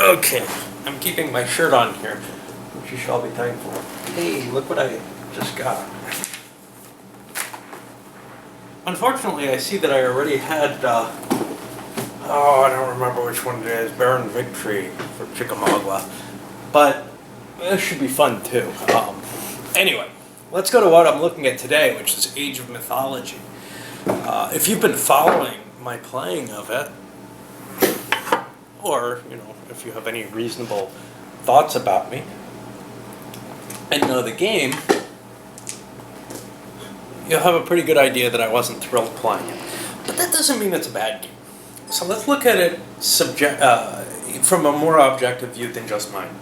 Okay, I'm keeping my shirt on here, which you shall be thankful. Hey, look what I just got. Unfortunately, I see that I already had, I don't remember which one it is, Baron Victory for Chickamauga, but this should be fun too. Anyway, let's go to what I'm looking at today, which is Age of Mythology. If you've been following my playing of it, or, if you have any reasonable thoughts about me and know the game, you'll have a pretty good idea that I wasn't thrilled playing it. But that doesn't mean it's a bad game. So let's look at it from a more objective view than just mine.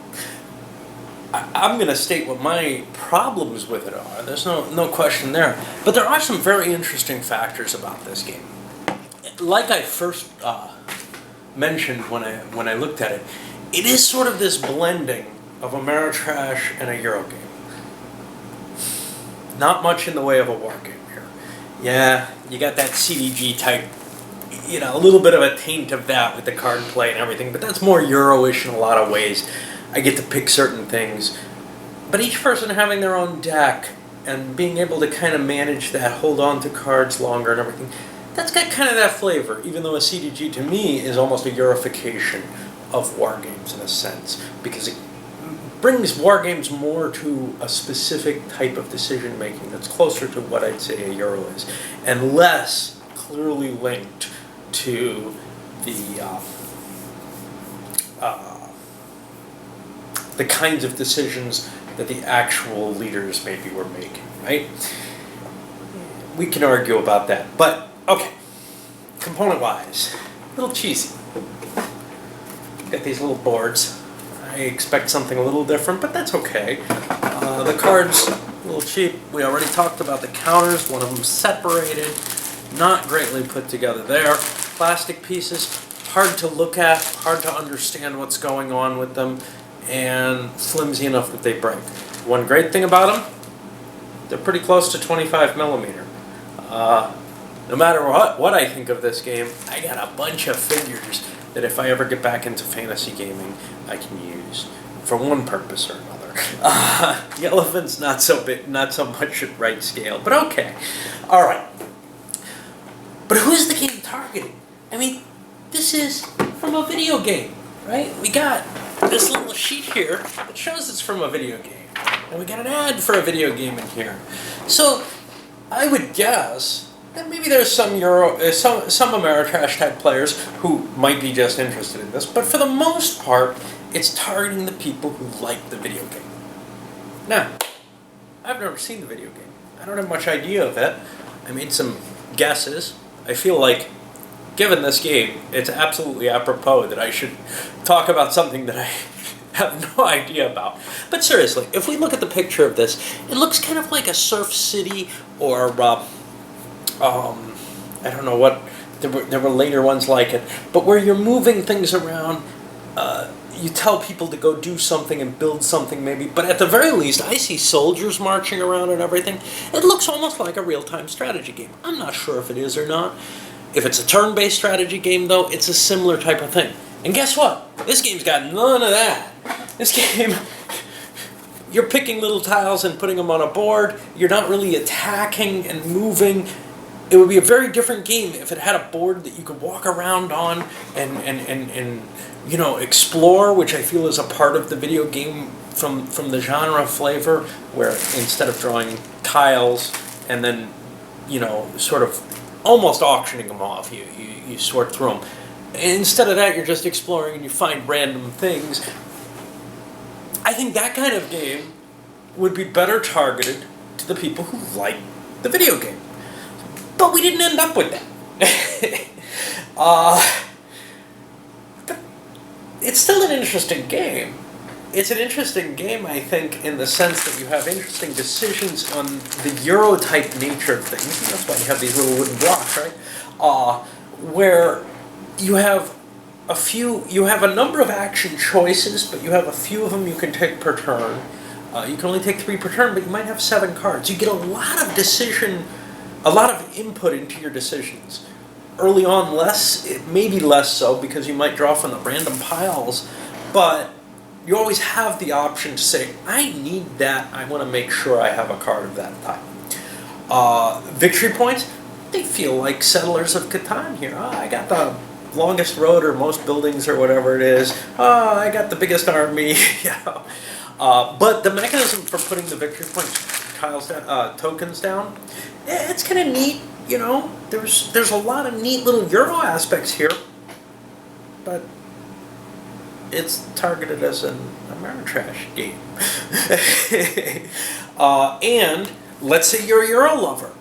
I'm going to state what my problems with it are. There's no question there. But there are some very interesting factors about this game. Like I first mentioned when I looked at it, it is sort of this blending of Ameritrash and a Euro game. Not much in the way of a war game here. Yeah, you got that CDG type, a little bit of a taint of that with the card play and everything, but that's more Euro-ish in a lot of ways. I get to pick certain things. But each person having their own deck and being able to kind of manage that, hold on to cards longer and everything, that's got kind of that flavor, even though a CDG to me is almost a Eurification of war games in a sense, because it brings war games more to a specific type of decision making that's closer to what I'd say a Euro is, and less clearly linked to the kinds of decisions that the actual leaders maybe were making, right? We can argue about that, but okay. Component-wise, a little cheesy. Got these little boards. I expect something a little different, but that's okay. The cards, a little cheap. We already talked about the counters. One of them separated, not greatly put together there. Plastic pieces, hard to look at, hard to understand what's going on with them, and flimsy enough that they break. One great thing about them, they're pretty close to 25 millimeter. No matter what I think of this game, I got a bunch of figures that if I ever get back into fantasy gaming, I can use for one purpose or another. The elephant's not so big, not so much at right scale, but okay. All right. But who's the game targeting? I mean, this is from a video game, right? We got this little sheet here that shows it's from a video game, and we got an ad for a video game in here. So I would guess that maybe there's some Ameritrash type players who might be just interested in this, but for the most part, it's targeting the people who like the video game. Now, I've never seen the video game. I don't have much idea of it. I made some guesses. I feel like, given this game, it's absolutely apropos that I should talk about something that I have no idea about. But seriously, if we look at the picture of this, it looks kind of like a Surf City or I don't know what, there were later ones like it, but where you're moving things around, you tell people to go do something and build something maybe, but at the very least, I see soldiers marching around and everything. It looks almost like a real-time strategy game. I'm not sure if it is or not. If it's a turn-based strategy game, though, it's a similar type of thing. And guess what? This game's got none of that. This game, you're picking little tiles and putting them on a board. You're not really attacking and moving. It would be a very different game if it had a board that you could walk around on and explore, which I feel is a part of the video game from the genre flavor, where instead of drawing tiles and then, sort of almost auctioning them off, you sort through them. Instead of that, you're just exploring and you find random things. I think that kind of game would be better targeted to the people who like the video game. But we didn't end up with that. But it's still an interesting game. It's an interesting game, I think, in the sense that you have interesting decisions on the Euro-type nature of things. That's why you have these little wooden blocks, right? Where you have a number of action choices, but you have a few of them you can take per turn. You can only take 3 per turn, but you might have 7 cards. You get a lot of input into your decisions. Early on, maybe less so, because you might draw from the random piles, But you always have the option to say, I need that, I want to make sure I have a card of that type. Victory points, they feel like Settlers of Catan here. I got the longest road or most buildings or whatever it is. I got the biggest army. But the mechanism for putting the victory points tiles down, tokens down, it's kind of neat. There's a lot of neat little Euro aspects here, but it's targeted as an Ameritrash game. And let's say you're a Euro lover.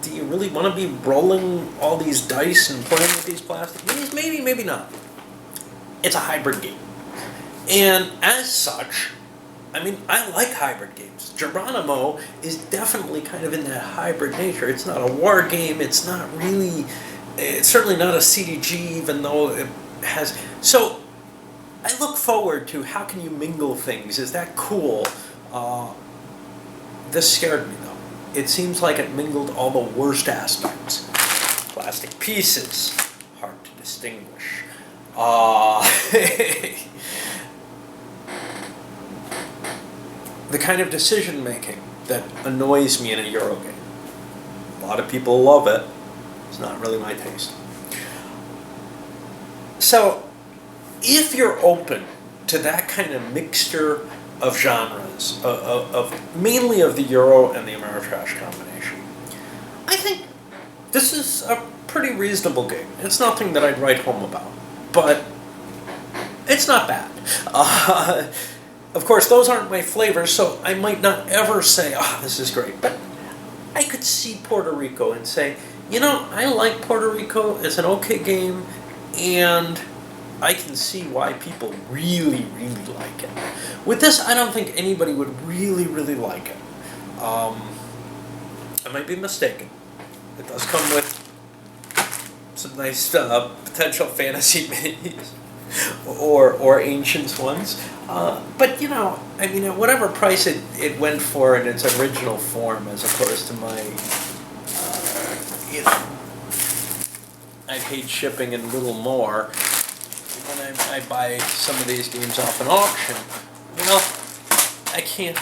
Do you really want to be rolling all these dice and playing with these plastic minis? Maybe, maybe not. It's a hybrid game. And as such, I mean, I like hybrid games. Geronimo is definitely kind of in that hybrid nature. It's not a war game. It's not really, it's certainly not a CDG, even though it has. So I look forward to how can you mingle things. Is that cool? This scared me, though. It seems like it mingled all the worst aspects. Plastic pieces, hard to distinguish. The kind of decision making that annoys me in a Euro game. A lot of people love it. It's not really my taste. So, if you're open to that kind of mixture of genres, of mainly of the Euro and the Ameritrash combination, I think this is a pretty reasonable game. It's nothing that I'd write home about, but it's not bad. Of course, those aren't my flavors, so I might not ever say, this is great. But I could see Puerto Rico and say, I like Puerto Rico. It's an okay game, and I can see why people really, really like it. With this, I don't think anybody would really, really like it. I might be mistaken. It does come with some nice potential fantasy minis or ancient ones. But, I mean, at whatever price it went for in its original form, as opposed to my, I paid shipping and a little more when I buy some of these games off an auction. Well, I can't,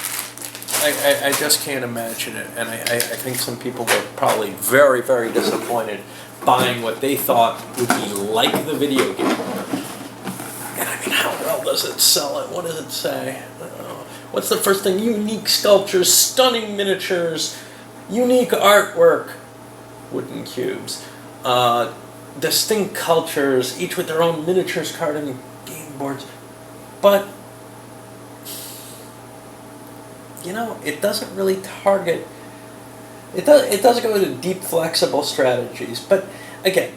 I just can't imagine it. And I think some people were probably very, very disappointed buying what they thought would be like the video game. And I mean, how well does it sell it? What does it say? What's the first thing? Unique sculptures, stunning miniatures, unique artwork, wooden cubes, distinct cultures, each with their own miniatures, card, and game boards. But, it doesn't really target. It does go into deep, flexible strategies. But again,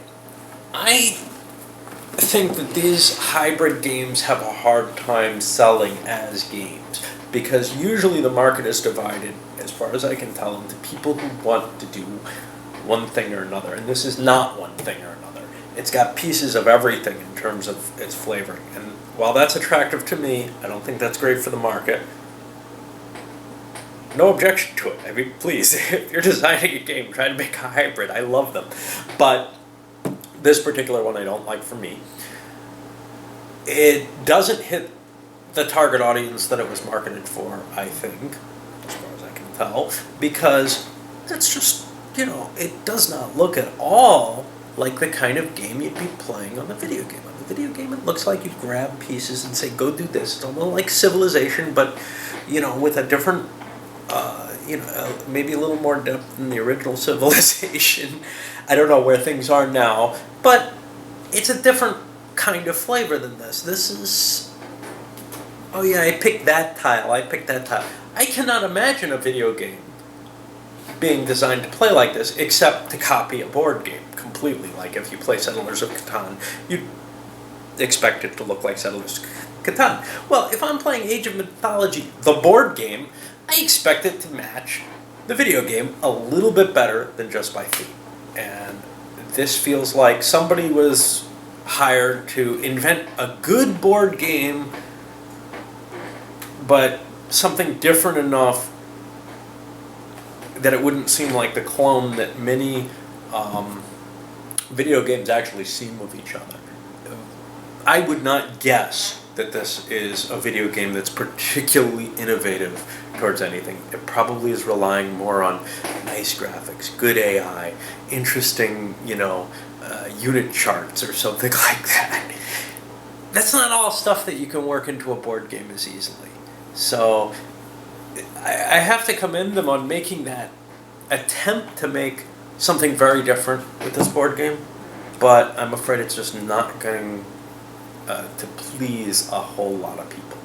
I think that these hybrid games have a hard time selling as games, because usually the market is divided, as far as I can tell, into people who want to do one thing or another, and this is not one thing or another. It's got pieces of everything in terms of its flavoring, and while that's attractive to me, I don't think that's great for the market. No objection to it. I mean, please, if you're designing a game, try to make a hybrid. I love them. But this particular one I don't like for me. It doesn't hit the target audience that it was marketed for, I think, as far as I can tell, because it's just, it does not look at all like the kind of game you'd be playing on the video game. On the video game, it looks like you grab pieces and say, go do this. It's almost like Civilization, but, with a different, maybe a little more depth than the original Civilization. I don't know where things are now, but it's a different kind of flavor than this. This is, oh yeah, I picked that tile, I cannot imagine a video game being designed to play like this, except to copy a board game completely. Like if you play Settlers of Catan, you'd expect it to look like Settlers of Catan. Well, if I'm playing Age of Mythology, the board game, I expect it to match the video game a little bit better than just by theme. And this feels like somebody was hired to invent a good board game, but something different enough that it wouldn't seem like the clone that many video games actually seem of each other. I would not guess that this is a video game that's particularly innovative towards anything. It probably is relying more on nice graphics, good AI, interesting, unit charts or something like that. That's not all stuff that you can work into a board game as easily. So I have to commend them on making that attempt to make something very different with this board game, but I'm afraid it's just not going to please a whole lot of people.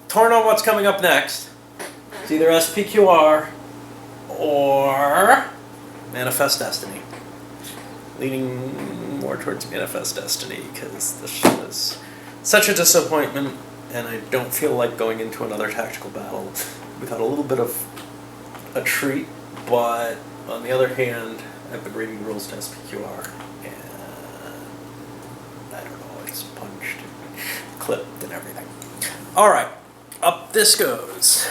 Torn on what's coming up next. It's either SPQR or Manifest Destiny. Leaning more towards Manifest Destiny because this show is such a disappointment, and I don't feel like going into another tactical battle without a little bit of a treat. But on the other hand, I've been reading the rules to SPQR, and I don't know, it's punched and clipped and everything. Alright, up this goes.